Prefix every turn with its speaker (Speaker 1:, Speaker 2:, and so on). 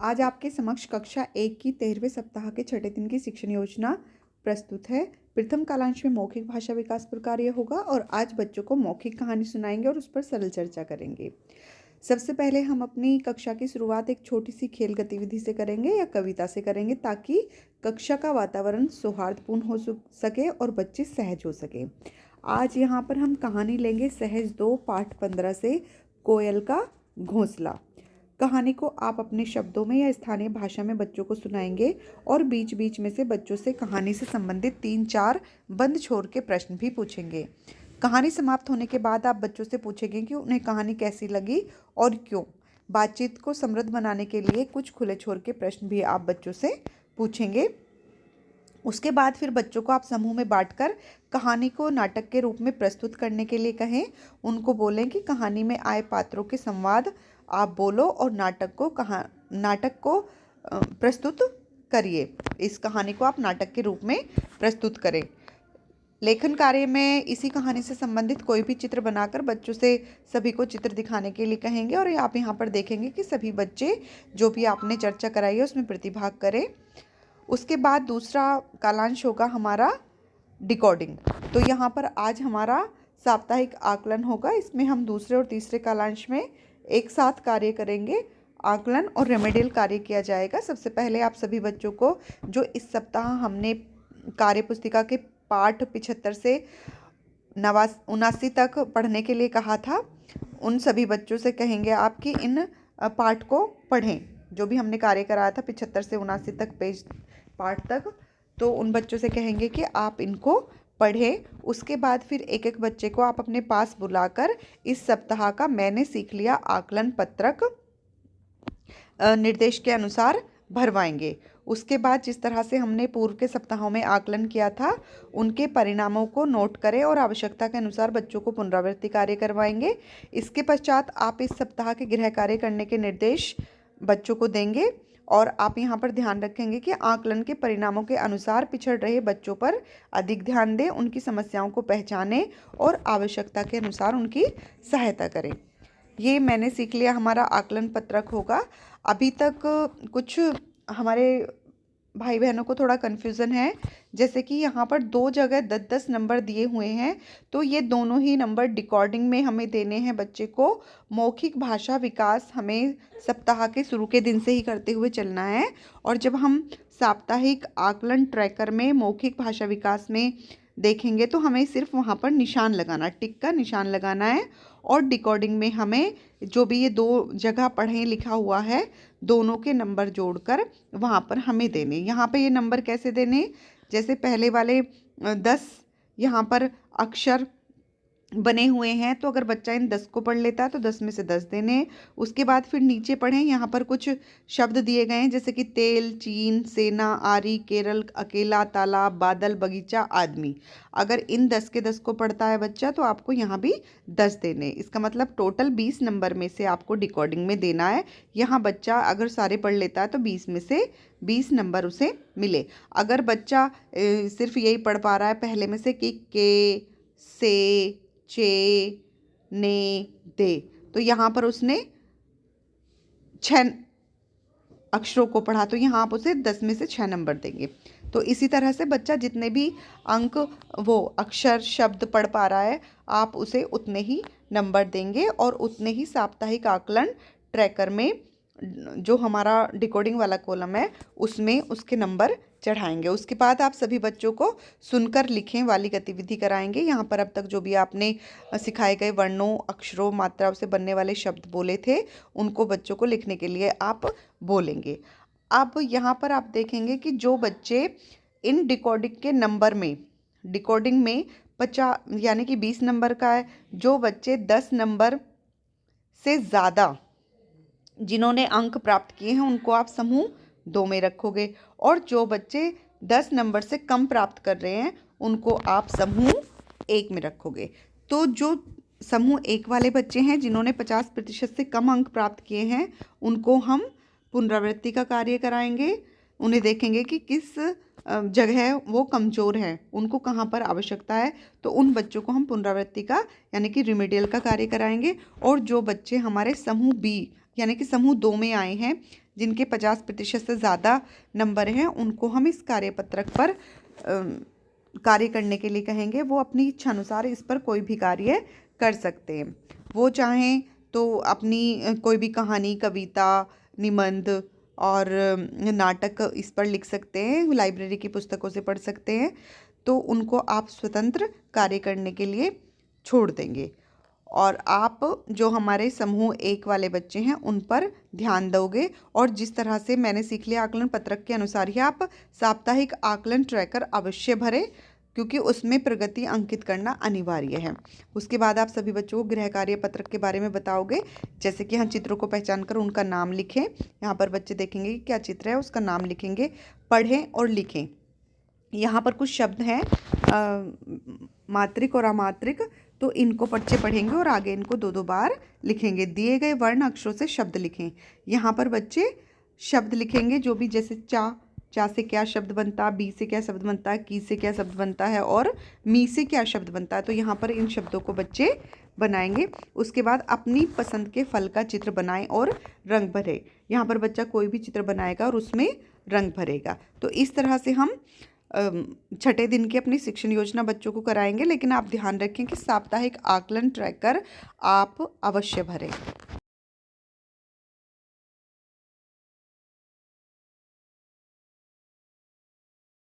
Speaker 1: आज आपके समक्ष कक्षा 1 की 13वें सप्ताह के छठे दिन की शिक्षण योजना प्रस्तुत है। प्रथम कालांश में मौखिक भाषा विकास पर कार्य होगा और आज बच्चों को मौखिक कहानी सुनाएंगे और उस पर सरल चर्चा करेंगे। सबसे पहले हम अपनी कक्षा की शुरुआत एक छोटी सी खेल गतिविधि से करेंगे या कविता से करेंगे ताकि कक्षा का वातावरण सौहार्दपूर्ण हो सके और बच्चे सहज हो सके। आज यहाँ पर हम कहानी लेंगे सहज 2 पाठ 15 से कोयल का घोंसला। कहानी को आप अपने शब्दों में या स्थानीय भाषा में बच्चों को सुनाएंगे और बीच बीच में से बच्चों से कहानी से संबंधित 3-4 बंद छोर के प्रश्न भी पूछेंगे। कहानी समाप्त होने के बाद आप बच्चों से पूछेंगे कि उन्हें कहानी कैसी लगी और क्यों। बातचीत को समृद्ध बनाने के लिए कुछ खुले छोर के प्रश्न भी आप बच्चों से पूछेंगे। उसके बाद फिर बच्चों को आप समूह में बांटकर कहानी को नाटक के रूप में प्रस्तुत करने के लिए कहें। उनको बोलें कि कहानी में आए पात्रों के संवाद आप बोलो और नाटक को प्रस्तुत करिए। इस कहानी को आप नाटक के रूप में प्रस्तुत करें। लेखन कार्य में इसी कहानी से संबंधित कोई भी चित्र बनाकर बच्चों से सभी को चित्र दिखाने के लिए कहेंगे और आप यहाँ पर देखेंगे कि सभी बच्चे जो भी आपने चर्चा कराई है उसमें प्रतिभाग करें। उसके बाद दूसरा कालांश होगा हमारा डिकोडिंग। तो यहाँ पर आज हमारा साप्ताहिक आकलन होगा। इसमें हम दूसरे और तीसरे कालांश में एक साथ कार्य करेंगे। आकलन और रेमेडियल कार्य किया जाएगा। सबसे पहले आप सभी बच्चों को जो इस सप्ताह हमने कार्य पुस्तिका के पाठ 75 से 79 तक पढ़ने के लिए कहा था, उन सभी बच्चों से कहेंगे आप कि इन पाठ को पढ़ें। जो भी हमने कार्य कराया था 75 से 79 तक पेज पाठ तक, तो उन बच्चों से कहेंगे कि आप इनको पढ़ें। उसके बाद फिर एक एक बच्चे को आप अपने पास बुलाकर इस सप्ताह का मैंने सीख लिया आकलन पत्रक निर्देश के अनुसार भरवाएंगे। उसके बाद जिस तरह से हमने पूर्व के सप्ताहों में आकलन किया था उनके परिणामों को नोट करें और आवश्यकता के अनुसार बच्चों को पुनरावृत्ति कार्य करवाएंगे। इसके पश्चात आप इस सप्ताह के गृह कार्य करने के निर्देश बच्चों को देंगे और आप यहाँ पर ध्यान रखेंगे कि आकलन के परिणामों के अनुसार पिछड़ रहे बच्चों पर अधिक ध्यान दें, उनकी समस्याओं को पहचानें और आवश्यकता के अनुसार उनकी सहायता करें। ये मैंने सीख लिया हमारा आकलन पत्रक होगा। अभी तक कुछ हमारे भाई बहनों को थोड़ा कन्फ्यूज़न है, जैसे कि यहाँ पर 2 जगह 10-10 नंबर दिए हुए हैं, तो ये दोनों ही नंबर डिकोडिंग में हमें देने हैं बच्चे को। मौखिक भाषा विकास हमें सप्ताह के शुरू के दिन से ही करते हुए चलना है और जब हम साप्ताहिक आकलन ट्रैकर में मौखिक भाषा विकास में देखेंगे तो हमें सिर्फ वहाँ पर निशान लगाना, टिक का निशान लगाना है। और डिकोडिंग में हमें जो भी ये 2 जगह पढ़ें लिखा हुआ है दोनों के नंबर जोड़कर वहाँ पर हमें देने। यहाँ पे ये नंबर कैसे देने, जैसे पहले वाले 10 यहाँ पर अक्षर बने हुए हैं, तो अगर बच्चा इन 10 को पढ़ लेता है तो 10 में से 10 देने। उसके बाद फिर नीचे पढ़ें, यहाँ पर कुछ शब्द दिए गए हैं जैसे कि तेल, चीन, सेना, आरी, केरल, अकेला, तालाब, बादल, बगीचा, आदमी। अगर इन 10 के 10 को पढ़ता है बच्चा तो आपको यहाँ भी 10 देने। इसका मतलब टोटल 20 नंबर में से आपको डिकोडिंग में देना है। यहाँ बच्चा अगर सारे पढ़ लेता है तो 20 में से 20 नंबर उसे मिले। अगर बच्चा सिर्फ यही पढ़ पा रहा है पहले में से कि के, से, चे, ने, दे, तो यहाँ पर उसने 6 अक्षरों को पढ़ा, तो यहाँ आप उसे 10 में से 6 नंबर देंगे। तो इसी तरह से बच्चा जितने भी अंक वो अक्षर शब्द पढ़ पा रहा है आप उसे उतने ही नंबर देंगे और उतने ही साप्ताहिक आकलन ट्रैकर में जो हमारा डिकोडिंग वाला कॉलम है उसमें उसके नंबर चढ़ाएंगे। उसके बाद आप सभी बच्चों को सुनकर लिखें वाली गतिविधि कराएंगे। यहाँ पर अब तक जो भी आपने सिखाए गए वर्णों, अक्षरों, मात्राओं से बनने वाले शब्द बोले थे उनको बच्चों को लिखने के लिए आप बोलेंगे। अब यहाँ पर आप देखेंगे कि जो बच्चे इन डिकोडिंग में 50 यानी कि 20 नंबर का है, जो बच्चे 10 नंबर से ज़्यादा जिन्होंने अंक प्राप्त किए हैं उनको आप समूह 2 में रखोगे और जो बच्चे 10 नंबर से कम प्राप्त कर रहे हैं उनको आप समूह 1 में रखोगे। तो जो समूह 1 वाले बच्चे हैं जिन्होंने 50% से कम अंक प्राप्त किए हैं उनको हम पुनरावृत्ति का कार्य कराएंगे। उन्हें देखेंगे कि किस जगह वो कमज़ोर हैं, उनको कहाँ पर आवश्यकता है, तो उन बच्चों को हम पुनरावृत्ति का यानी कि रिमेडियल का कार्य कराएंगे। और जो बच्चे हमारे समूह बी यानी कि समूह 2 में आए हैं जिनके 50% से ज़्यादा नंबर हैं उनको हम इस कार्यपत्रक पर कार्य करने के लिए कहेंगे। वो अपनी इच्छा अनुसार इस पर कोई भी कार्य कर सकते हैं। वो चाहें तो अपनी कोई भी कहानी, कविता, निबंध और नाटक इस पर लिख सकते हैं, लाइब्रेरी की पुस्तकों से पढ़ सकते हैं। तो उनको आप स्वतंत्र कार्य करने के लिए छोड़ देंगे और आप जो हमारे समूह 1 वाले बच्चे हैं उन पर ध्यान दोगे। और जिस तरह से मैंने सीख लिया आकलन पत्रक के अनुसार ही आप साप्ताहिक आकलन ट्रैकर अवश्य भरें, क्योंकि उसमें प्रगति अंकित करना अनिवार्य है। उसके बाद आप सभी बच्चों को गृह कार्य पत्रक के बारे में बताओगे, जैसे कि यहाँ चित्रों को पहचान कर उनका नाम लिखें। यहाँ पर बच्चे देखेंगे कि क्या चित्र है, उसका नाम लिखेंगे, पढ़ें और लिखें। यहाँ पर कुछ शब्द हैं मात्रिक और अमात्रिक, तो इनको बच्चे पढ़ेंगे और आगे इनको 2-2 बार लिखेंगे। दिए गए वर्ण अक्षरों से शब्द लिखें। यहाँ पर बच्चे शब्द लिखेंगे जो भी, जैसे चा से क्या शब्द बनता है, बी से क्या शब्द बनता है, की से क्या शब्द बनता है और मी से क्या शब्द बनता है। तो यहाँ पर इन शब्दों को बच्चे बनाएंगे। उसके बाद अपनी पसंद के फल का चित्र बनाएं और रंग भरें। यहाँ पर बच्चा कोई भी चित्र बनाएगा और उसमें रंग भरेगा। तो इस तरह से हम छठे दिन की अपनी शिक्षण योजना बच्चों को कराएंगे। लेकिन आप ध्यान रखें कि साप्ताहिक आकलन ट्रैकर आप अवश्य भरें।